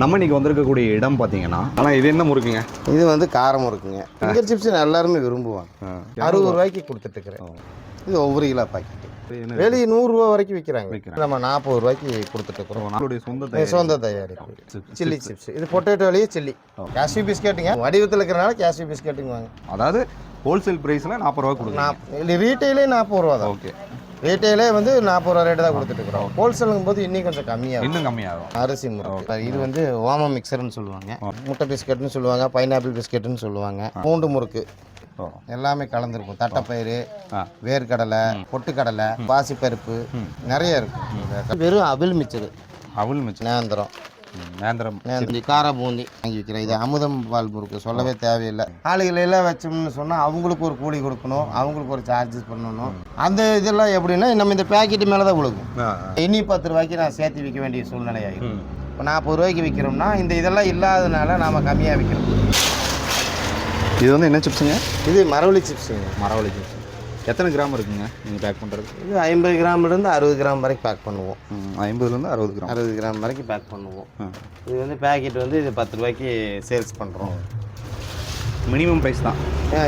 நம்ம இன்னைக்கு வந்திருக்கக்கூடிய இடம் பார்த்தீங்கன்னா, ஆனால் இது என்ன முறுக்குங்க? இது வந்து காரம் முறுக்குங்க. ஃபிங்கர் சிப்ஸ் எல்லாருமே விரும்புவாங்க. 60 ரூபாய்க்கு கொடுத்துட்டு இருக்கிறேன். இது ஒவ்வொரு கிலோ பாக்கெட். வெளியே 100 ரூபா வரைக்கும் விற்கிறாங்க. நம்ம 40 ரூபாய்க்கு கொடுத்துட்டு இருக்கிறோம். நம்மளுடைய சொந்த தயாரிப்பு சில்லி சிப்ஸ். இது பொட்டேட்டோலேயே சில்லி. கேஷ்யூ பிஸ்கெட்டுங்க. வடிவத்தில் இருக்கிறனால கேஷ்யூ பிஸ்கெட்டுங்க வாங்க. அதாவது ஹோல்சேல் ப்ரைஸில் 40 ரூபா கொடுக்குறோம். ரீட்டைலே 40 ரூபா தான். ஓகே. ரீட்டைலே வந்து 40 ரூபா ரேட்டு தான் கொடுத்துட்டு இருக்கிறோம். ஹோல்சேலுங்கும் போது இன்னும் கொஞ்சம் கம்மியாகும். இன்னும் கம்மியாகும். அரிசி முறுக்கு. இது வந்து ஓம மிக்சர்னு சொல்லுவாங்க. முட்டை பிஸ்கெட்னு சொல்லுவாங்க. பைனாப்பிள் பிஸ்கெட்னு சொல்லுவாங்க. பூண்டு முறுக்கு எல்லாமே கலந்துருக்கும். தட்டைப்பயிறு, வேர்க்கடலை, பொட்டுக்கடலை, பாசிப்பருப்பு நிறைய இருக்கும். வெறும் அவிழ் மிச்சரு. அவிழ் மிச்சர், நேந்திரம், கார பூந்தி வாங்கி வைக்கிறேன். இது அமுதம் பால் முறுக்கு சொல்லவே தேவையில்லை. ஆளுகள் எல்லாம் வச்சோம்னு சொன்னால் அவங்களுக்கு ஒரு கூலி கொடுக்கணும், அவங்களுக்கு ஒரு சார்ஜஸ் பண்ணணும். அந்த இதெல்லாம் எப்படின்னா நம்ம இந்த பேக்கெட்டு மேலே தான் விழுகும். இனி 10 ரூபாய்க்கு நான் சேர்த்து விற்க வேண்டிய சூழ்நிலை ஆகிடும். இப்போ 40 ரூபாய்க்கு விற்கிறோம்னா இந்த இதெல்லாம் இல்லாததுனால நாம் கம்மியாக விற்கிறோம். இது வந்து என்ன சிப்ஸுங்க? இது மரவள்ளி சிப்ஸுங்க. மரவள்ளி சிப்ஸ் எத்தனை கிராம் இருக்குங்க நீங்கள் பேக் பண்ணுறது? இது 50 கிராம்லேருந்து 60 கிராம் வரைக்கும் பேக் பண்ணுவோம். 50லேருந்து 60 கிராம். 60 கிராம் வரைக்கும் பேக் பண்ணுவோம். இது வந்து பேக்கெட் வந்து இது 10 ரூபாய்க்கு சேல்ஸ் பண்ணுறோம். மினிமம் ப்ரைஸ் தான்.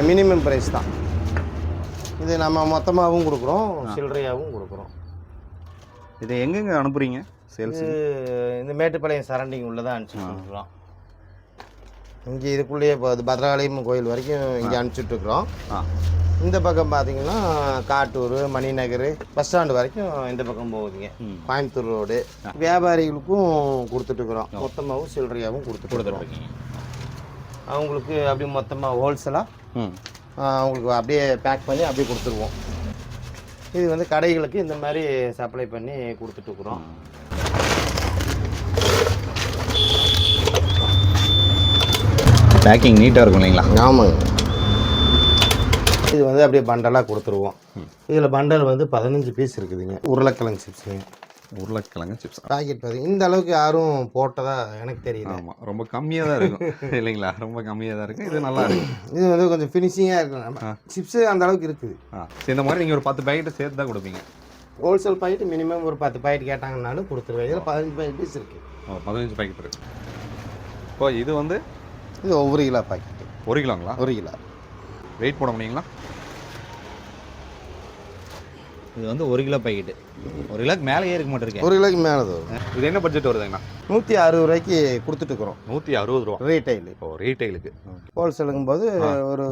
மினிமம் ப்ரைஸ் தான். இது நம்ம மொத்தமாகவும் கொடுக்குறோம், சில்லறையாகவும் கொடுக்குறோம். இதை எங்கெங்கே அனுப்புகிறீங்க சேல்ஸ்? இந்த மேட்டுப்பாளையம் சரௌண்டிங் உள்ளே தான் அனுப்பிச்சிட்டு இருக்கிறோம். இங்கே இதுக்குள்ளேயே இப்போ பத்ரகாளியம்மன் கோயில் வரைக்கும் இங்கே அனுப்பிச்சிட்ருக்குறோம். இந்த பக்கம் பார்த்தீங்கன்னா காட்டூர், மணிநகர், பஸ் ஸ்டாண்டு வரைக்கும் இந்த பக்கம் போகுதுங்க. கோயம்புத்தூர் ரோடு வியாபாரிகளுக்கும் கொடுத்துட்ருக்குறோம். மொத்தமாகவும் சில்லறையாகவும் கொடுத்துட்ருக்கோம். அவங்களுக்கு அப்படியே மொத்தமாக ஹோல்சேலாக அவங்களுக்கு அப்படியே பேக் பண்ணி அப்படியே கொடுத்துருவோம். இது வந்து கடைகளுக்கு இந்த மாதிரி சப்ளை பண்ணி கொடுத்துட்ருக்குறோம். பேக்கிங் நீட்டாக இருக்கும் இல்லைங்களா? ஆமாங்க. இது வந்து அப்படியே பண்டலாக கொடுத்துருவோம். இதில் பண்டல் வந்து 15 பீஸ் இருக்குதுங்க. உருளைக்கிழங்கு சிப்ஸுங்க. உருளைக்கிழங்கு சிப்ஸ் பாக்கெட் பார்த்தீங்க இந்த அளவுக்கு யாரும் போட்டதா எனக்கு தெரியல. ஆமாம், ரொம்ப கம்மியாக தான் இருக்கும் இல்லைங்களா? ரொம்ப கம்மியாக தான் இருக்குது. இது நல்லா இருக்குது. இது வந்து கொஞ்சம் ஃபினிஷிங்காக இருக்கும். சிப்ஸு அந்த அளவுக்கு இருக்குது. இந்த மாதிரி நீங்கள் ஒரு 10 பாக்கெட்டு சேர்த்து தான் கொடுப்பீங்க. ஹோல்சேல் பாக்கெட் மினிமம் ஒரு 10 பாக்கெட் கேட்டாங்கன்னாலும் கொடுத்துருவேன். இதில் 15 பீஸ் இருக்குது. 15 பாக்கெட் இருக்குது. இப்போ இது வந்து இது ஒவ்வொரு கிலோ பாக்கெட்டு. 1 கிலோங்களா? 1 கிலோ. வெயிட் போட முடியுங்களா? இது வந்து 1 கிலோ பாக்கெட்டு. 1 கிலோக்கு மேலேயே இருக்க மாட்டேருக்கு. 1 கிலோக்கு மேலே வரும். இது என்ன பட்ஜெட் வருதுங்கண்ணா? 160 ரூபாய்க்கு கொடுத்துட்டுருக்குறோம். 160 ரூபா ரீட்டைலு. ஓ, ரீட்டைலுக்கு. ஹோல்சேலுங்கும் போது ஒரு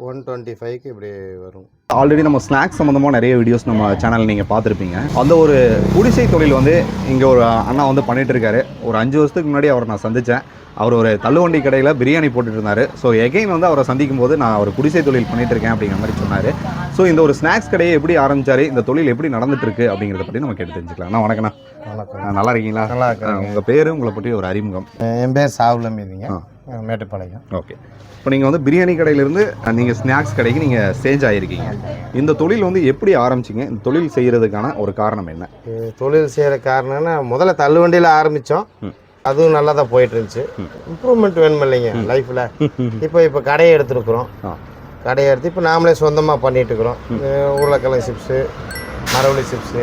125க்கு இப்படி வரும். ஆல்ரெடி நம்ம ஸ்நாக்ஸ் சம்மந்தமாக நிறைய வீடியோஸ் நம்ம சேனலில் நீங்கள் பார்த்துருப்பீங்க. அந்த ஒரு குடிசை தொழில் வந்து இங்கே ஒரு அண்ணா வந்து பண்ணிகிட்டு இருக்காரு. ஒரு 5 வருஷத்துக்கு முன்னாடி அவரை நான் சந்தித்தேன். அவர் ஒரு தள்ளுவண்டி கடையில் பிரியாணி போட்டுட்டு இருந்தார். ஸோ எகைன் வந்து அவரை சந்திக்கும் போது நான் ஒரு குடிசை தொழில் பண்ணிகிட்டு இருக்கேன் அப்படிங்கிற மாதிரி சொன்னார். ஸோ இந்த ஒரு ஸ்நாக்ஸ் கடையை எப்படி ஆரம்பித்தார், இந்த தொழில் எப்படி நடந்துட்டுருக்கு அப்படிங்கிறத பற்றி நம்ம கேட்டு தெரிஞ்சுக்கலாம். அண்ணா வணக்கண்ணா. வணக்கம். நல்லா இருக்கீங்களா? நல்லா இருக்கேன். உங்கள் பேர், உங்களை பற்றி ஒரு அறிமுகம். என் பேர் சாவுல மீதிங்க, மேட்டுப்பாளையம். ஓகே. இப்போ நீங்கள் வந்து பிரியாணி கடையிலேருந்து நீங்கள் ஸ்நாக்ஸ் கடைக்கு நீங்கள் சேஞ்ச் ஆகிருக்கீங்க. இந்த தொழில் வந்து எப்படி ஆரம்பிச்சிங்க? இந்த தொழில் செய்கிறதுக்கான ஒரு காரணம் என்ன? தொழில் செய்கிற காரணம்னா முதல்ல தள்ளுவண்டியில் ஆரம்பித்தோம். அதுவும் நல்லா தான் போயிட்டு இருந்துச்சு. இம்ப்ரூவ்மெண்ட் வேணும் இல்லைங்க லைஃப்பில். இப்போ கடையை எடுத்துருக்குறோம். கடையை எடுத்து இப்போ நாமளே சொந்தமாக பண்ணிகிட்டு இருக்கிறோம். உருளைக்கிழங்கு சிப்ஸு, மரவள்ளி சிப்ஸு,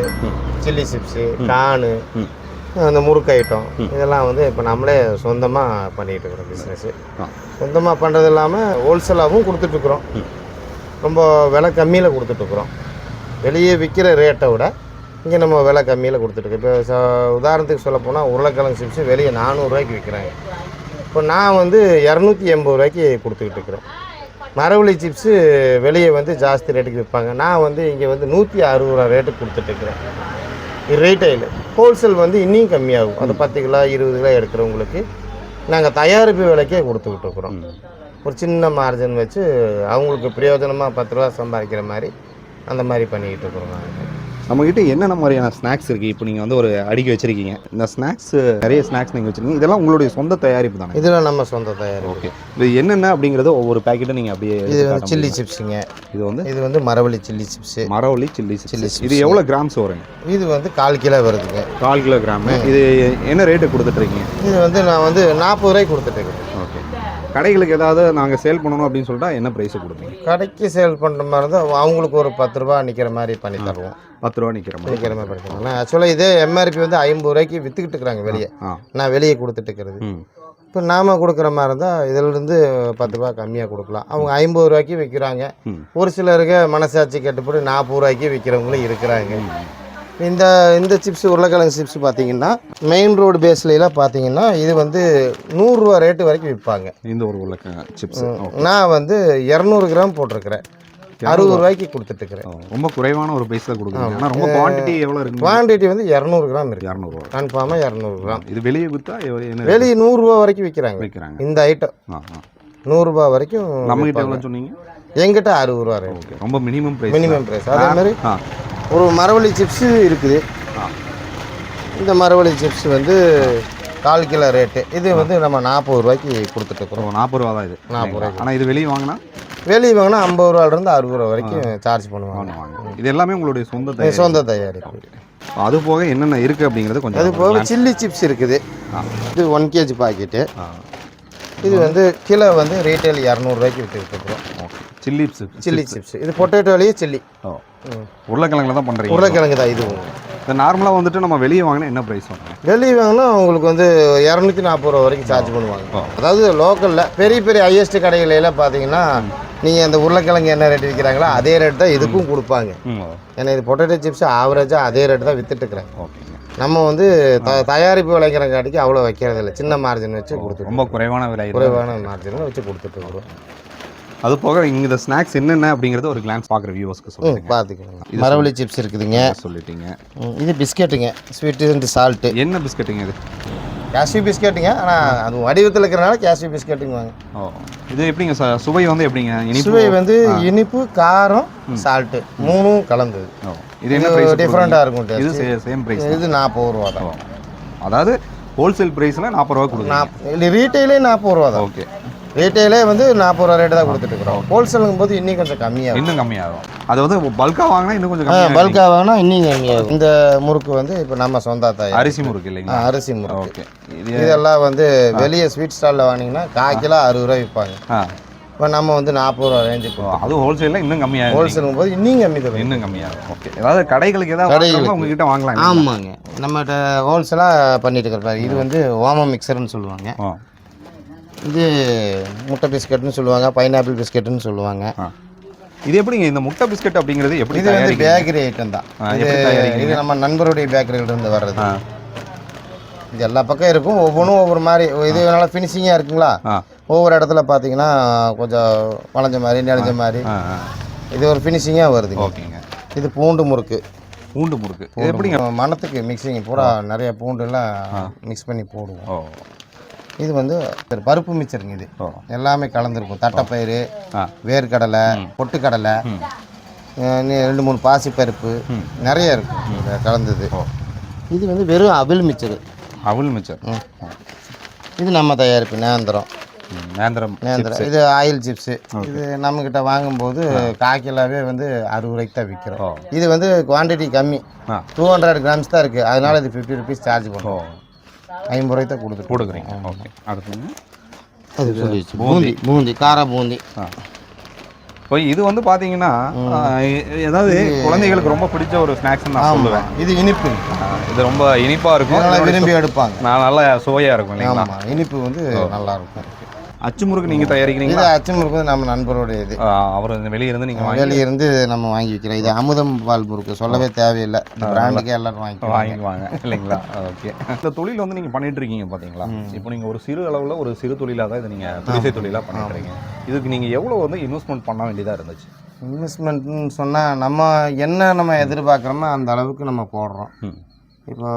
சில்லி சிப்ஸு, கானு, அந்த முறுக்கு ஐட்டம் இதெல்லாம் வந்து இப்போ நம்மளே சொந்தமாக பண்ணிகிட்டு இருக்கிறோம். பிஸ்னஸ்ஸு சொந்தமாக பண்ணுறது இல்லாமல் ஹோல்சேலாகவும் கொடுத்துட்ருக்குறோம். ரொம்ப விலை கம்மியில் கொடுத்துட்ருக்குறோம். வெளியே விற்கிற ரேட்டை விட இங்கே நம்ம விலை கம்மியில் கொடுத்துட்ருக்கோம். இப்போ உதாரணத்துக்கு சொல்ல போனால் உருளைக்கிழங்கு சிப்ஸு வெளியே 400 ரூபாய்க்கு விற்கிறாங்க. இப்போ நான் வந்து 280 ரூபாய்க்கு கொடுத்துக்கிட்டு இருக்கிறேன். மரவள்ளி சிப்ஸு வெளியே வந்து ஜாஸ்தி ரேட்டுக்கு விற்பாங்க. நான் வந்து இங்கே வந்து 160 ரூபா ரேட்டுக்கு கொடுத்துட்ருக்குறேன். ரீட்டைலு. ஹோல்சேல் வந்து இன்னும் கம்மியாகும். அது 10 கிலோ 20 கிலோ எடுக்கிறவங்களுக்கு நாங்கள் தயாரிப்பு விலைக்கே கொடுத்துக்கிட்டு இருக்கிறோம். ஒரு சின்ன மார்ஜின் வச்சு அவங்களுக்கு பிரயோஜனமாக 10 ரூபா சம்பாதிக்கிற மாதிரி அந்த மாதிரி பண்ணிக்கிட்டு இருக்கிறோம். நாங்கள் நம்மக்கிட்ட என்னென்ன மாதிரியான ஸ்நாக்ஸ் இருக்குது? இப்போ நீங்கள் வந்து ஒரு அடுக்கி வச்சுருக்கீங்க. இந்த ஸ்நாக்ஸ் நிறைய ஸ்நாக்ஸ் நீங்கள் வச்சுருக்கீங்க. இதெல்லாம் உங்களுடைய சொந்த தயாரிப்பு தானே? இதெல்லாம் நம்ம சொந்த தயாரிப்பு. ஓகே. இது என்னென்ன அப்படிங்கிறது ஒவ்வொரு பேக்கெட்டும் நீங்கள் அப்படியே. இது வந்து சில்லி சிப்ஸுங்க. இது வந்து மரவள்ளி சில்லி சிப்ஸு. மரவள்ளி சில்லி சிப்ஸ். இது எவ்வளோ கிராம்ஸ் வருங்க? இது வந்து 1/4 கிலோ வருதுங்க. 1/4 கிலோ கிராமு. இது என்ன ரேட்டு கொடுத்துட்ருக்கீங்க? இது வந்து நான் வந்து 40 ரூபாய்க்கு கொடுத்துட்ருக்கேன். ஓகே. கடைகளுக்கு ஏதாவது நாங்கள் சேல் பண்ணணும் அப்படின்னு சொல்லிட்டா என்ன ப்ரைஸு கொடுப்பீங்க? கடைக்கு சேல் பண்ணுற மாதிரி இருந்தால் அவங்களுக்கு ஒரு 10 ரூபா நிற்கிற மாதிரி பண்ணி தருவோம். 10 ரூபா நிற்கிற மாதிரி பண்ணிக்கலாம். ஆனால் ஆக்சுவலாக இதே எம்ஆர்பி வந்து 50 ரூபாய்க்கு விற்றுக்கிட்டு இருக்கிறாங்க வெளியே. நான் வெளியே கொடுத்துட்டு இருக்கிறது. இப்போ நாம் கொடுக்குற மாதிரி இருந்தால் இதிலிருந்து 10 ரூபா கம்மியாக கொடுக்கலாம். அவங்க 50 ரூபாய்க்கு விற்கிறாங்க. ஒரு சிலருக்கு மனசாட்சி கட்டுப்படி 40 ரூபாய்க்கு விற்கிறவங்களும் இருக்கிறாங்க. இந்த சிப்ஸ் உருளைக்கிழங்கு சிப்ஸ் பார்த்தீங்கன்னா மெயின் ரோடு பேஸ்லாம் பார்த்தீங்கன்னா இது வந்து 100 ரூபா ரேட்டு வரைக்கும் விற்பாங்க. இந்த ஒரு உருளைக்கிழங்கு சிப்ஸ் நான் வந்து 200 கிராம் போட்டிருக்கிறேன், 60 ரூபாய்க்கு கொடுத்துட்டுருக்கிறேன். ரொம்ப குறைவான ஒரு ப்ரைஸில் கொடுக்குறேன். ஆனால் ரொம்ப குவான்டிட்டி எவ்வளோ இருக்குது? குவான்டிட்டி வந்து 200 கிராம் இருக்குது. 200 ரூபா கன்ஃபார்மாக 200 கிராம். இது வெளியே விற்றா வெளியே 100 ரூபா வரைக்கும் விற்கிறாங்க. இந்த ஐட்டம் 100 ரூபா வரைக்கும். நம்மகிட்ட எவ்வளோ சொன்னீங்க? எங்கிட்ட 60 ரூபா ரேட். ஓகே, ரொம்ப மினிமம் ப்ரைஸ். அதே மாதிரி ஒரு மரவள்ளி சிப்ஸு இருக்குது. இந்த மரவள்ளி சிப்ஸ் வந்து 1/4 கிலோ ரேட்டு. இது வந்து நம்ம 40 ரூபாய்க்கு கொடுத்துட்ருக்குறோம். 40 ரூபா தான் இது. 40 ரூபாய்க்கு. ஆனால் இது வெளியே வாங்கினா 50 ரூபாலேருந்து 60 ரூபா வரைக்கும் சார்ஜ் பண்ணுவாங்க. இது எல்லாமே உங்களுடைய சொந்த தயாரிப்பு. அது போக என்னென்ன இருக்குது அப்படிங்கிறது கொஞ்சம். அது போக சில்லி சிப்ஸ் இருக்குது. இது 1 kg பாக்கெட்டு. இது வந்து கிலோ வந்து ரீட்டைல் 200 ரூபாய்க்கு விற்றுக்கிட்டுருக்குறோம். Chilli chips. இது பொட்டேட்டோலேயே சில்லி. உருளைக்கிழங்குல தான் பண்ணுறீங்க? உருளைக்கிழங்கு தான் இது. இந்த நார்மலாக வந்துட்டு நம்ம வெளியே வாங்கினா என்ன ப்ரைஸ் வாங்குறோம்? வெளியே வாங்கினா உங்களுக்கு வந்து 240 ரூபா வரைக்கும் சார்ஜ் பண்ணுவாங்க. அதாவது லோக்கலில் பெரிய பெரிய ஹையஸ்ட் கடைகளெல்லாம் பார்த்தீங்கன்னா நீங்கள் அந்த உருளைக்கிழங்கு என்ன ரேட் விற்கிறாங்களோ அதே ரேட் தான் இதுக்கும் கொடுப்பாங்க. ஏன்னா இது பொட்டேட்டோ சிப்ஸ் ஆவரேஜாக அதே ரேட் தான் விற்றுட்டுருக்குறேன். நம்ம வந்து தயாரிப்பு விளைக்கிறங்காட்டிக்கு அவ்வளோ வைக்கிறது இல்லை. சின்ன மார்ஜின் வச்சு கொடுத்துருவோம். ரொம்ப குறைவான மார்ஜின் வச்சு கொடுத்துட்ருக்குறோம். அது போக இங்கே இந்த ஸ்நாக்ஸ் என்னென்ன அப்படிங்கிறது ஒரு கிளான்ஸ் பார்க்குற வியூவர்ஸ்க்கு சொல்லுங்கள். பார்த்துக்கோங்க. மரவள்ளி சிப்ஸ் இருக்குதுங்க, சொல்லிட்டீங்க. இது பிஸ்கெட்டுங்க, ஸ்வீட்டு அண்ட் சால்ட்டு. என்ன பிஸ்கெட்டுங்க இது? கேஷ்யூ பிஸ்கெட்டுங்க. ஆனால் அது வடிவத்தில் இருக்கிறனால கேஷ்யூ பிஸ்கெட்டுங்க வாங்க. இது எப்படிங்க சுவை வந்து எப்படிங்க? சுவை வந்து இனிப்பு, காரம், சால்ட்டு 3ம் கலந்தது. இது என்ன ப்ரைஸ்? டிஃப்ரெண்ட்டாக இருக்கும். இது சேம் ப்ரைஸ். இது 40 ரூபா தான். அதாவது ஹோல்சேல் ப்ரைஸில் 40 ரூபா கொடுக்குறோம். ரீட்டைலே 40 ரூபா தான். ஓகே, ரீட்டைலே வந்து 40 ரூபா ரேட்டு தான் கொடுத்துட்டுருக்குறோம். ஹோல்சேலுங்கும் போது இன்னும் கொஞ்சம் கம்மியாகும். இன்னும் கம்மியாகும். அது வந்து பல்காக வாங்கினா இன்னும் கொஞ்சம் கம்மியாக. பல்காக வாங்கினா இன்னும் கம்மியாகும். இந்த முறுக்கு வந்து இப்போ நம்ம சொந்த தயார் அரிசி முறுக்கு இல்லைங்களா? அரிசி முறுக்கு. ஓகே. இதெல்லாம் வந்து வெளியே ஸ்வீட் ஸ்டாலில் வாங்கினீங்கன்னா 1/4 கிலோ 60 ரூபா விற்பாங்க. இப்போ நம்ம வந்து 40 ரூபா ரேஞ்சு. அது ஹோல்சேலில் இன்னும் கம்மியாக. ஹோல்சேலுங்கும் போது இன்னும் கம்மி தான். இன்னும் கம்மியாகும். ஓகே. அதாவது கடைகளுக்கு ஏதாவது உங்ககிட்ட வாங்கலாம். ஆமாங்க, நம்மகிட்ட ஹோல்சேலாக பண்ணிட்டு இருக்கிறாரு. இது வந்து ஓமம் மிக்சர்னு சொல்லுவாங்க. இது முட்டை பிஸ்கட்னு சொல்லுவாங்க, பைனாப்பிள் பிஸ்கெட்டுன்னு சொல்லுவாங்க. இது எப்படிங்க இந்த முட்டை பிஸ்கட் அப்படிங்கிறது எப்படி? இது வந்து பேக்கரி ஐட்டம் தான். இது நம்ம நண்பருடைய பேக்கரியிலிருந்து வர்றது. இது எல்லா பக்கம் இருக்கும், ஒவ்வொன்றும் ஒவ்வொரு மாதிரி. இது நல்லா ஃபினிஷிங்காக இருக்குங்களா? ஒவ்வொரு இடத்துல பார்த்தீங்கன்னா கொஞ்சம் வளைஞ்ச மாதிரி நெளிஞ்ச மாதிரி. இது ஒரு ஃபினிஷிங்காக வருது. ஓகேங்க. இது பூண்டு முறுக்கு. இது எப்படிங்க? மணத்துக்கு மிக்சிங் பூரா நிறைய பூண்டுலாம் மிக்ஸ் பண்ணி போடுவோம். இது வந்து பருப்பு மிச்சருங்க. இது எல்லாமே கலந்துருக்கும். தட்டைப்பயிறு, வேர்க்கடலை, பொட்டுக்கடலை, 2-3 பாசிப்பருப்பு நிறைய இருக்கும் கலந்தது. இது வந்து வெறும் அவிழ் மிச்சர். இது நம்ம தயாரிப்பு நேந்திரம். இது ஆயில் சிப்ஸு. இது நம்மக்கிட்ட வாங்கும்போது 1/4 கிலோவே வந்து 60 ரூபாய்க்கு தான் விற்கிறோம். இது வந்து குவான்டிட்டி கம்மி, 200 கிராம்ஸ் தான் இருக்குது. அதனால இது 50 ருபீஸ் சார்ஜ் பண்ணுறோம். 50 ரூபாய்க்கு தான் கொடுக்குறீங்க. ஓகே. அடுத்து அது பூந்தி. பூந்தி கார பூந்தி. இப்போ இது வந்து பார்த்தீங்கன்னா ஏதாவது குழந்தைகளுக்கு ரொம்ப பிடிச்ச ஒரு ஸ்நாக்ஸ் நான் சொல்லுவேன். இது இனிப்பு. இது ரொம்ப இனிப்பாக இருக்கும், நல்லா விரும்பி எடுப்பாங்க. நல்லா சுவையாக இருக்கும் இல்லைங்களா? இனிப்பு வந்து நல்லா இருக்கும். அச்சு முறுக்கு நீங்கள் தயாரிக்கிறீங்க? இது அச்சு முறுக்கு வந்து நம்ம நண்பருடைய இது. அவர் வெளியிருந்து நீங்கள் வெளியிருந்து நம்ம வாங்கி வைக்கிறோம். இது அமுதம் பால் முறுக்கு, சொல்லவே தேவையில்லை. இந்த பிராண்டுக்கே எல்லாரும் வாங்கிக்குவாங்க இல்லைங்களா? ஓகே. இந்த தொழில் வந்து நீங்கள் பண்ணிட்டு இருக்கீங்க பார்த்தீங்களா? இப்போ நீங்கள் ஒரு சிறு அளவில் ஒரு சிறு தொழிலாக தான் இதை நீங்கள் குடிசை தொழிலாக பண்ணிட்டுருக்கீங்க. இதுக்கு நீங்கள் எவ்வளோ வந்து இன்வெஸ்ட்மெண்ட் பண்ண வேண்டியதாக இருந்துச்சு? இன்வெஸ்ட்மெண்ட்னு சொன்னால் நம்ம எதிர்பார்க்குறோமோ அந்த அளவுக்கு நம்ம போடுறோம். இப்போ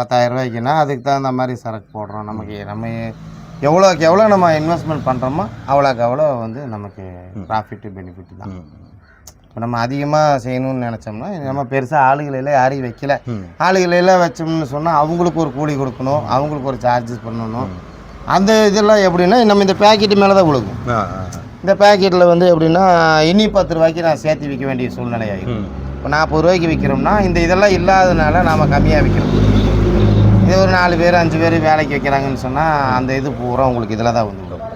10,000 ரூபாய்க்குன்னா அதுக்கு தகுந்த மாதிரி சரக்கு போடுறோம். நம்ம எவ்வளோக்கு எவ்வளோ நம்ம இன்வெஸ்ட்மெண்ட் பண்ணுறோமோ அவ்வளோக்கு அவ்வளோ வந்து நமக்கு ப்ராஃபிட்டு பெனிஃபிட் தான். இப்போ நம்ம அதிகமாக செய்யணும்னு நினச்சோம்னா நம்ம பெருசாக ஆளுகளெல்லாம் யாரையும் வைக்கல. ஆளுகளெல்லாம் வச்சோம்னு சொன்னால் அவங்களுக்கு ஒரு கூலி கொடுக்கணும், அவங்களுக்கு ஒரு சார்ஜஸ் பண்ணணும். அந்த இதெல்லாம் எப்படின்னா நம்ம இந்த பேக்கெட்டு மேலே தான் விழுகும். இந்த பேக்கெட்டில் வந்து எப்படின்னா இனி 10 ரூபாய்க்கு நான் சேர்த்து விற்க வேண்டிய சூழ்நிலை ஆகிடும். இப்போ 40 ரூபாய்க்கு விற்கிறோம்னா இந்த இதெல்லாம் இல்லாததுனால நாம் கம்மியாக விற்கிறோம். இது ஒரு 4 பேர் 5 பேர் வேலைக்கு வைக்கிறாங்கன்னு சொன்னால் அந்த இது பூரா உங்களுக்கு இதில் தான் வந்து விடும்.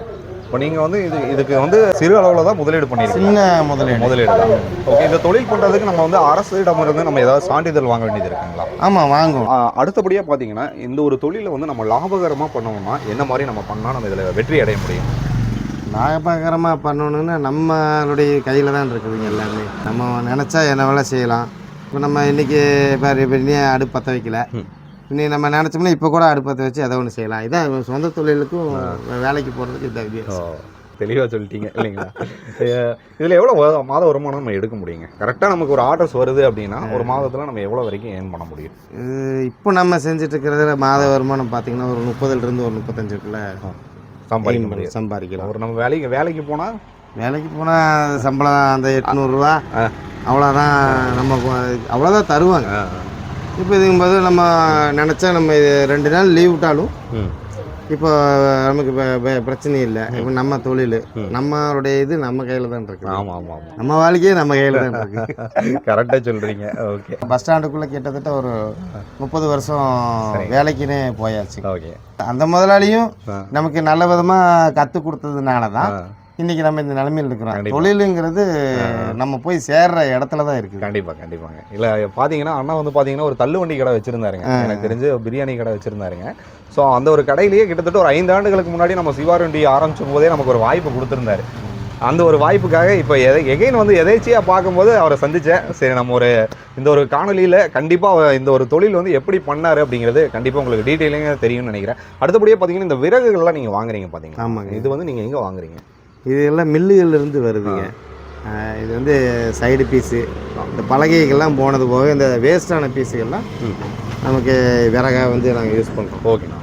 இப்போ நீங்கள் வந்து இதுக்கு வந்து சிறு அளவில் தான் முதலீடு பண்ணியிருக்கீங்க. சின்ன முதலீடு தான். ஓகே, இந்த தொழில் பண்ணுறதுக்கு நம்ம வந்து அரசிடமிருந்து நம்ம ஏதாவது சான்றிதழ் வாங்க வேண்டியது இருக்குங்களா? ஆமாம், வாங்குவோம். அடுத்தபடியாக பார்த்தீங்கன்னா இந்த ஒரு தொழிலை வந்து நம்ம லாபகரமாக பண்ணணும்னா என்ன மாதிரி நம்ம பண்ணால் நம்ம இதில் வெற்றி அடைய முடியும்? லாபகரமாக பண்ணணுன்னா நம்மளுடைய கையில் தான் இருக்குதுங்க எல்லாமே. நம்ம நினச்சா என்ன வேலை செய்யலாம். இப்போ நம்ம இன்றைக்கி இப்போ இன்னும் அடுப்பு பற்ற வைக்கல, இன்னைக்கு நம்ம நினச்சோம்னா இப்போ கூட அடுப்பு பற்ற வச்சு எதை ஒன்று செய்யலாம். இதான் சொந்த தொழிலுக்கும் வேலைக்கு போகிறதுக்கு இந்த வித்தியாசம். தெளிவாக சொல்லிட்டீங்க இல்லைங்களா? இதில் எவ்வளோ மாத வருமானம் நம்ம எடுக்க முடியுங்க? கரெக்டாக நமக்கு ஒரு ஆர்டர்ஸ் வருது அப்படின்னா ஒரு மாதத்தில் நம்ம எவ்வளோ வரைக்கும் ஏர்ன் பண்ண முடியும்? இப்போ நம்ம செஞ்சுட்டு இருக்கிறதுல மாத வருமானம் பார்த்தீங்கன்னா ஒரு 30லேருந்து ஒரு 35க்குள்ளே சம்பாதிக்கலாம். ஒரு நம்ம வேலைக்கு போனால் சம்பளம் அந்த 800 அவ்வளோதான். நம்ம அவ்வளோதான் தருவாங்க. இப்போ இதுங்கும்போது நம்ம நினச்சா நம்ம இது 2 நாள் லீவ் விட்டாலும் இப்போ நமக்கு பிரச்சனை இல்லை. இப்போ நம்ம தொழில் நம்மளுடைய இது நம்ம கையில் தான் இருக்கு. ஆமாம், நம்ம வாழ்க்கையே நம்ம கையில் தான் இருக்கு. கரெக்டாக சொல்கிறீங்க. ஓகே, பஸ் ஸ்டாண்டுக்குள்ளே கிட்டத்தட்ட ஒரு 30 வருஷம் வேலைக்குன்னே போயாச்சு. ஓகே, அந்த முதலாளியும் நமக்கு நல்ல விதமாக கற்றுக் கொடுத்ததுனால தான் இன்னைக்கு நம்ம இந்த நிலைமையில் இருக்கிறோம். தொழிலுங்கிறது நம்ம போய் சேர்ற இடத்துல தான் இருக்குது. கண்டிப்பாங்க. இல்லை பார்த்தீங்கன்னா அண்ணா வந்து பார்த்தீங்கன்னா ஒரு தள்ளுவண்டி கடை வச்சுருந்தாருங்க. எனக்கு தெரிஞ்சு பிரியாணி கடை வச்சுருந்தாருங்க. ஸோ அந்த ஒரு கடையிலேயே கிட்டத்தட்ட ஒரு 5 ஆண்டுகளுக்கு முன்னாடி நம்ம சிவாரண்டி ஆரம்பிச்சும் போதே நமக்கு ஒரு வாய்ப்பு கொடுத்துருந்தாரு. அந்த ஒரு வாய்ப்புக்காக இப்போ எகைன் வந்து எதேச்சியாக பார்க்கும்போது அவரை சந்தித்தேன். சரி, நம்ம இந்த ஒரு காணொலியில் கண்டிப்பாக இந்த ஒரு தொழில் வந்து எப்படி பண்ணார் அப்படிங்கிறது கண்டிப்பாக உங்களுக்கு டீட்டெயிலிங்காக தெரியும்னு நினைக்கிறேன். அடுத்தபடியாக பார்த்தீங்கன்னா இந்த விறகுகள்லாம் நீங்கள் வாங்குறீங்க பார்த்தீங்கன்னா. ஆமாங்க. இது வந்து நீங்கள் எங்கே வாங்குறீங்க? இது எல்லாம் மில்லுகள்லேருந்து வருதுங்க. இது வந்து சைடு பீஸு, இந்த பலகைகள்லாம் போனது போக இந்த வேஸ்டான பீஸுகள்லாம் நமக்கு விறகாக வந்து நாங்கள் யூஸ் பண்ணுறோம். ஓகேண்ணா.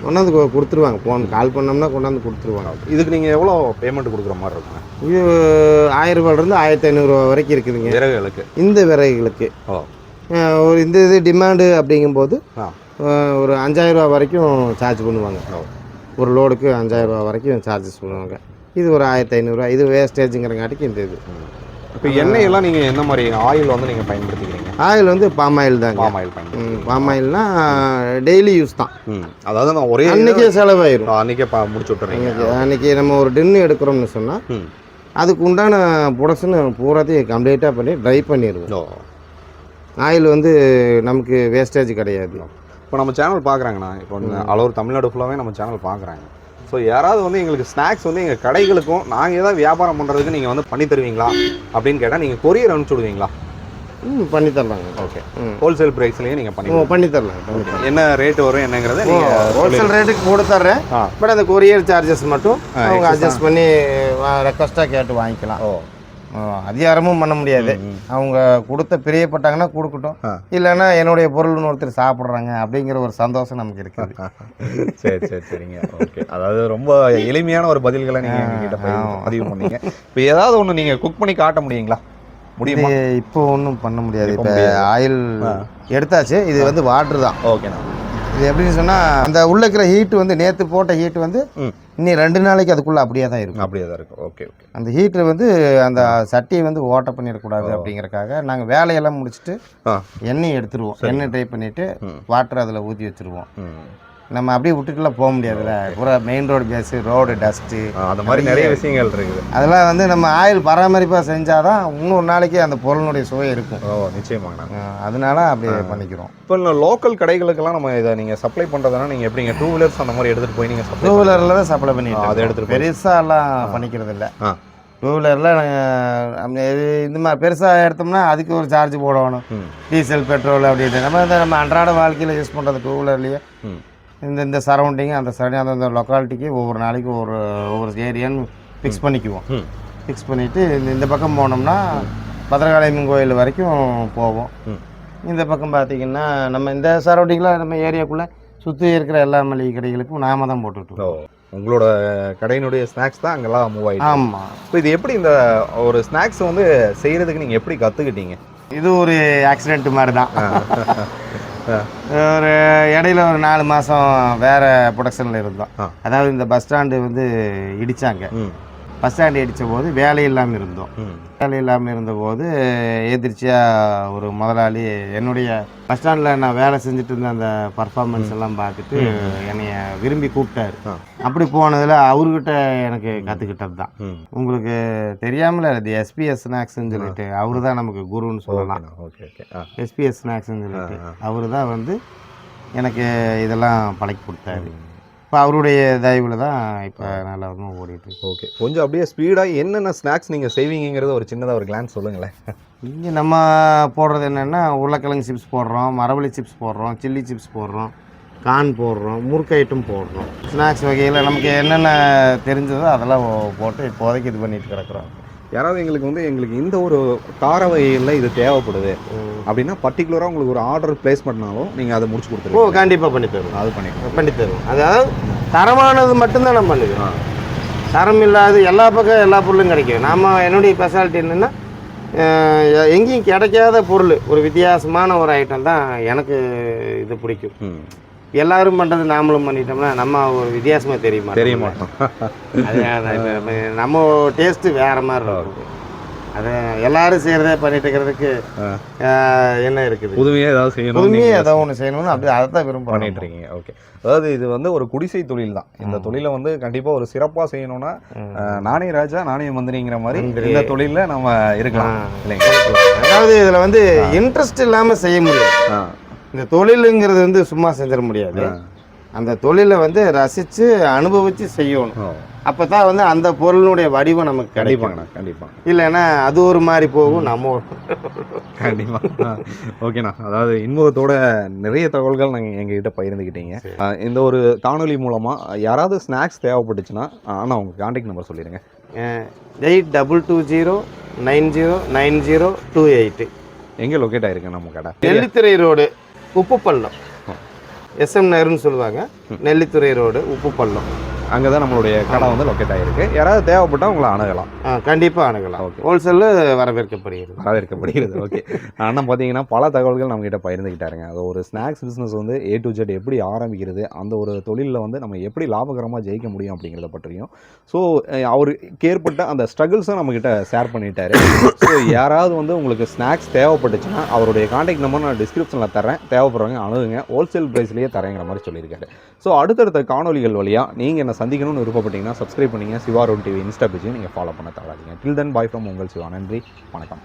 கொண்டாந்து கொடுத்துருவாங்க. கால் பண்ணோம்னா கொண்டாந்து கொடுத்துருவாங்க. இதுக்கு நீங்கள் எவ்வளோ பேமெண்ட் கொடுக்குற மாதிரி இருக்குங்க? இது 1000 ரூபாயிலிருந்து 1500 வரைக்கும் இருக்குதுங்க விறகுகளுக்கு. இந்த விறகுகளுக்கு ஒரு இந்த இது டிமாண்டு அப்படிங்கும்போது ஒரு 5000 ரூபா வரைக்கும் சார்ஜ் பண்ணுவாங்க. ஒரு லோடுக்கு 5000 ரூபா வரைக்கும் சார்ஜஸ் பண்ணுவாங்க. இது ஒரு 1500 ரூபா. இது வேஸ்டேஜுங்கிறங்காட்டிக்கு இந்த இது. இப்போ எண்ணெயெல்லாம் நீங்கள் என்ன மாதிரி ஆயில் வந்து நீங்கள் பயன்படுத்திக்கிறீங்க? ஆயில் வந்து பாம் ஆயில் தாங்க. பாம் ஆயில்னா டெய்லி யூஸ் தான். அதாவது நான் ஒரே அன்றைக்கே செலவாயிரும். அன்றைக்கே முடிச்சு விட்டுறீங்க. அன்றைக்கி நம்ம ஒரு டின்னு எடுக்கிறோம்னு சொன்னால் அதுக்கு உண்டான ப்ரொடக்ஷன் பூராத்தையும் கம்ப்ளீட்டாக பண்ணி ட்ரை பண்ணிடுவோம். ஆயில் வந்து நமக்கு வேஸ்டேஜ் கிடையாது. இப்போ நம்ம சேனல் பார்க்குறாங்கண்ணா, இப்போ அளவு தமிழ்நாடு ஃபுல்லாகவே நம்ம சேனல் பார்க்குறாங்க. ஸோ யாராவது வந்து எங்களுக்கு ஸ்நாக்ஸ் வந்து எங்கள் கடைகளுக்கும் நாங்கள் ஏதாவது வியாபாரம் பண்ணுறதுக்கு நீங்கள் வந்து பண்ணி தருவீங்களா அப்படின்னு கேட்டால் நீங்கள் கொரியர் அனுப்பிச்சி விடுவீங்களா? பண்ணி தரலாங்க. ஓகே, ஹோல்சேல் ப்ரைஸ்லேயே நீங்கள் பண்ணி தரலாம். என்ன ரேட்டு வரும் என்னங்கிறத நீங்கள் ஹோல்சேல் ரேட்டுக்கு போட்டு தர்றேன். பட் அந்த கொரியர் சார்ஜஸ் மட்டும் அவங்க அட்ஜஸ்ட் பண்ணி ரெக்வஸ்ட்டாக கேட்டு வாங்கிக்கலாம். அதிகாரமும் பண்ண முடியாது. அவங்க கொடுத்த பிரியப்பட்டாங்கன்னா கொடுக்கட்டும், இல்லைன்னா என்னுடைய பொருள்னு ஒருத்தர் சாப்பிட்றாங்க அப்படிங்கிற ஒரு சந்தோஷம் நமக்கு இருக்குது. சரிங்க. ஓகே, அதாவது ரொம்ப எளிமையான ஒரு பதில்களை நீங்கள் எங்ககிட்ட பதிவு பண்ணீங்க. இப்போ ஏதாவது ஒன்று நீங்கள் குக் பண்ணி காட்ட முடியுங்களா? முடியுமா? இப்போ ஒன்றும் பண்ண முடியாது. இப்போ ஆயில் எடுத்தாச்சு. இது வந்து வாட்டர் தான். ஓகேண்ணா. இது எப்படின்னு சொன்னால் அந்த உள்ள இருக்கிற ஹீட்டு வந்து நேற்று போட்ட ஹீட்டு வந்து இன்னும் 2 நாளைக்கு அதுக்குள்ளே அப்படியே தான் இருக்கும். ஓகே. அந்த ஹீட்டர் வந்து அந்த சட்டியை வந்து ஓட்ட பண்ணிடக்கூடாது அப்படிங்கிறக்காக நாங்கள் வேலையெல்லாம் முடிச்சுட்டு எண்ணெய் எடுத்துருவோம். எண்ணெய் ட்ரை பண்ணிவிட்டு வாட்டர் அதில் ஊற்றி வச்சுருவோம். நம்ம அப்படியே விட்டுட்டுலாம் போக முடியாதுல்ல. பூரா main road base, road dust, அந்த மாதிரி நிறைய விஷயங்கள் இருக்குது. அதெல்லாம் வந்து நம்ம ஆயில் பராமரிப்பாக செஞ்சால் தான் இன்னொரு நாளைக்கு அந்த பொருளுடைய சுவை இருக்கும். நிச்சயமாங்கண்ணா. அதனால அப்படி பண்ணிக்கிறோம். இப்போ லோக்கல் கடைகளுக்கெல்லாம் நம்ம இதை நீங்கள் சப்ளை பண்ணுறதுனா நீங்கள் எப்படிங்க 2 வீலர்ஸ் அந்த மாதிரி எடுத்துகிட்டு போய் நீங்கள் 2 வீலரில் தான் சப்ளை பண்ணிட்டு அதை எடுத்துகிட்டு பெருசாலாம் பண்ணிக்கிறது இல்லை. 2 வீலரில் இந்த மாதிரி பெருசாக எடுத்தோம்னா அதுக்கு ஒரு சார்ஜ் போடணும், டீசல் பெட்ரோல் அப்படின்ட்டு. நம்ம அன்றாட வாழ்க்கையில் யூஸ் பண்ணுறது 2 வீலர்லேயே இந்த சரௌண்டிங் அந்த அந்த லொக்காலிட்டிக்கு ஒவ்வொரு நாளைக்கு ஒவ்வொரு ஏரியான்னு ஃபிக்ஸ் பண்ணிக்குவோம். ஃபிக்ஸ் பண்ணிவிட்டு இந்த பக்கம் போனோம்னா பத்திரகாளியம்மன் கோயில் வரைக்கும் போவோம். இந்த பக்கம் பார்த்திங்கன்னா நம்ம இந்த சரௌண்டிங்கில் நம்ம ஏரியாக்குள்ளே சுற்றி இருக்கிற எல்லா மளிகை கடைகளுக்கும் நாம தான் போட்டுவிட்டோம். உங்களோட கடையினுடைய ஸ்நாக்ஸ் தான் அங்கெல்லாம் மூவ் ஆகிடும். ஆமாம். இப்போ இது எப்படி இந்த ஒரு ஸ்நாக்ஸ் வந்து செய்கிறதுக்கு நீங்கள் எப்படி கற்றுக்கிட்டீங்க? இது ஒரு ஆக்சிடென்ட் மாதிரி தான். ஒரு இடையில ஒரு 4 மாதம் வேறு ப்ரொடக்ஷனில் இருந்தோம். அதாவது இந்த பஸ் ஸ்டாண்டு வந்து இடித்தாங்க. பஸ் ஸ்டாண்டு அடித்த போது வேலை இல்லாமல் இருந்தோம். வேலை இல்லாமல் இருந்தபோது எதிர்ச்சியாக ஒரு முதலாளி என்னுடைய பஸ் ஸ்டாண்டில் நான் வேலை செஞ்சுட்டு இருந்த அந்த பர்ஃபார்மன்ஸ் எல்லாம் பார்த்துட்டு என்னைய விரும்பி கூப்பிட்டாரு. அப்படி போனதில் அவர்கிட்ட எனக்கு கற்றுக்கிட்டது தான். உங்களுக்கு தெரியாமல இது எஸ்பிஎஸ் ஸ்நாக்ஸ்ன்னு சொல்லிட்டு அவரு தான் நமக்கு குருன்னு சொல்லலாம். எஸ்பிஎஸ் ஸ்நாக்ஸ்ன்னு சொல்லிட்டு அவரு தான் வந்து எனக்கு இதெல்லாம் பழக்கி கொடுத்தாரு. இப்போ அவருடைய தயவில் தான் இப்போ நல்லா ஓடிட்டு இருக்கு. ஓகே, கொஞ்சம் அப்படியே ஸ்பீடாக என்னென்ன ஸ்நாக்ஸ் நீங்கள் செய்வீங்கிறத ஒரு சின்னதாக ஒரு கிளான்ஸ் சொல்லுங்களேன். இங்கே நம்ம போடுறது என்னென்னா உருளைக்கிழங்கு சிப்ஸ் போடுறோம், மரவள்ளி சிப்ஸ் போடுறோம், சில்லி சிப்ஸ் போடுறோம், கார்ன் போடுறோம், முறுக்கு ஐட்டம் போடுறோம். ஸ்நாக்ஸ் வகையில் நமக்கு என்னென்ன தெரிஞ்சதோ அதெல்லாம் போட்டு இப்போதைக்கு இது பண்ணிட்டு கிடக்குறோம். யாராவது எங்களுக்கு இந்த ஒரு கார வகையில் இது தேவைப்படுது அப்படின்னா பர்டிகுலராக உங்களுக்கு ஒரு ஆர்டர் பிளேஸ் பண்ணாலும் நீங்கள் அதை முடிச்சு கொடுத்துருவோம். கண்டிப்பாக பண்ணி தருவோம். அது பண்ணி தருவோம். அதாவது தரமானது மட்டும்தான் நம்ம பண்ணுவோம். தரம் இல்லாத எல்லா பக்கம் எல்லா பொருளும் கிடைக்கும். என்னுடைய ஸ்பெஷாலிட்டி என்னென்னா எங்கேயும் கிடைக்காத பொருள் ஒரு வித்தியாசமான ஒரு ஐட்டம் தான் எனக்கு இது பிடிக்கும். எல்லாரும் பண்ணுறது நாமளும் பண்ணிட்டோம்னா நம்ம ஒரு வித்தியாசமாக தெரிய மாட்டோம். அது நம்ம டேஸ்ட்டு வேறு மாதிரி இருக்கும். அதை எல்லாரும் செய்கிறதே பண்ணிட்டு இருக்கிறதுக்கு என்ன இருக்குது? புதுமையாக ஏதாவது ஒன்று செய்யணும்னு அப்படி அதை தான் விரும்ப பண்ணிட்டு இருக்கீங்க. ஓகே, அதாவது இது வந்து ஒரு குடிசை தொழில் தான். இந்த தொழிலை வந்து கண்டிப்பாக ஒரு சிறப்பாக செய்யணும்னா நானே ராஜா நானே மந்திரிங்கிற மாதிரி இந்த தொழிலில் நம்ம இருக்கலாம் இல்லைங்க? அதாவது இதில் வந்து இன்ட்ரெஸ்ட் இல்லாமல் செய்ய முடியாது. இந்த தொழிலுங்கிறது வந்து சும்மா செஞ்சிட முடியாது. அந்த தொழிலை வந்து ரசித்து அனுபவித்து செய்யணும். அப்போ தான் வந்து அந்த பொருளினுடைய வடிவம் நமக்கு கண்டிப்பாக இல்லைன்னா அது ஒரு மாதிரி போகும். நம்ம கண்டிப்பாக ஓகேண்ணா. அதாவது இன்பத்தோட நிறைய தகவல்கள் நீங்கள் எங்ககிட்ட பகிர்ந்துக்கிட்டீங்க. இந்த ஒரு காணொலி மூலமாக யாராவது ஸ்நாக்ஸ் தேவைப்பட்டுச்சுன்னா ஆனால் உங்கள் கான்டாக்ட் நம்பர் சொல்லிடுங்க. 8220909028. எங்கே லொக்கேட் ஆகிருக்கு நம்ம கடை? நெல்லித்துறை ரோடு, உப்புப்பள்ளம். SM நகர்னு சொல்லுவாங்க. நெல்லித்துறை ரோடு, உப்புப்பள்ளம். அங்கே தான் நம்மளுடைய கடை வந்து லொக்கேட் ஆகிருக்கு. யாராவது தேவைப்பட்டால் உங்களை அணுகலாம். கண்டிப்பாக அணுகலாம். ஓகே, ஹோல்சேலில் வரவேற்கப்படுகிறது. ஓகே, அண்ணன் பார்த்தீங்கன்னா பல தகவல்கள் நம்மகிட்ட பகிர்ந்துக்கிட்டாருங்க. அது ஒரு ஸ்நாக்ஸ் பிஸ்னஸ் வந்து A to Z எப்படி ஆரம்பிக்கிறது, அந்த ஒரு தொழிலில் வந்து நம்ம எப்படி லாபகரமாக ஜெயிக்க முடியும் அப்படிங்கிறத பற்றியும், ஸோ அவருக்கு ஏற்பட்ட அந்த ஸ்ட்ரகிள்ஸும் நம்மக்கிட்ட ஷேர் பண்ணிட்டாரு. ஸோ யாராவது வந்து உங்களுக்கு ஸ்நாக்ஸ் தேவைப்பட்டுச்சுன்னா அவருடைய கான்டாக்ட் நம்பர் நான் டிஸ்கிரிப்ஷனில் தரேன். தேவைப்படுறவங்க அணுகுங்க. ஹோல்சேல் ப்ரைஸ்லேயே தரேங்கிற மாதிரி சொல்லியிருக்காரு. ஸோ அடுத்தடுத்த காணொலிகள் வழியாக நீங்கள் என்ன சந்திக்கணும்னு விருப்பப்பட்டீங்கன்னா சப்ஸ்கிரைப் பண்ணிங்க. சிவா ரோட் டிவி இன்ஸ்டா பேஜையும் நீங்கள் ஃபாலோ பண்ண தவறாதீங்க. டில் தென் பாய் ஃப்ரம் உங்கள் சிவா. நன்றி, வணக்கம்.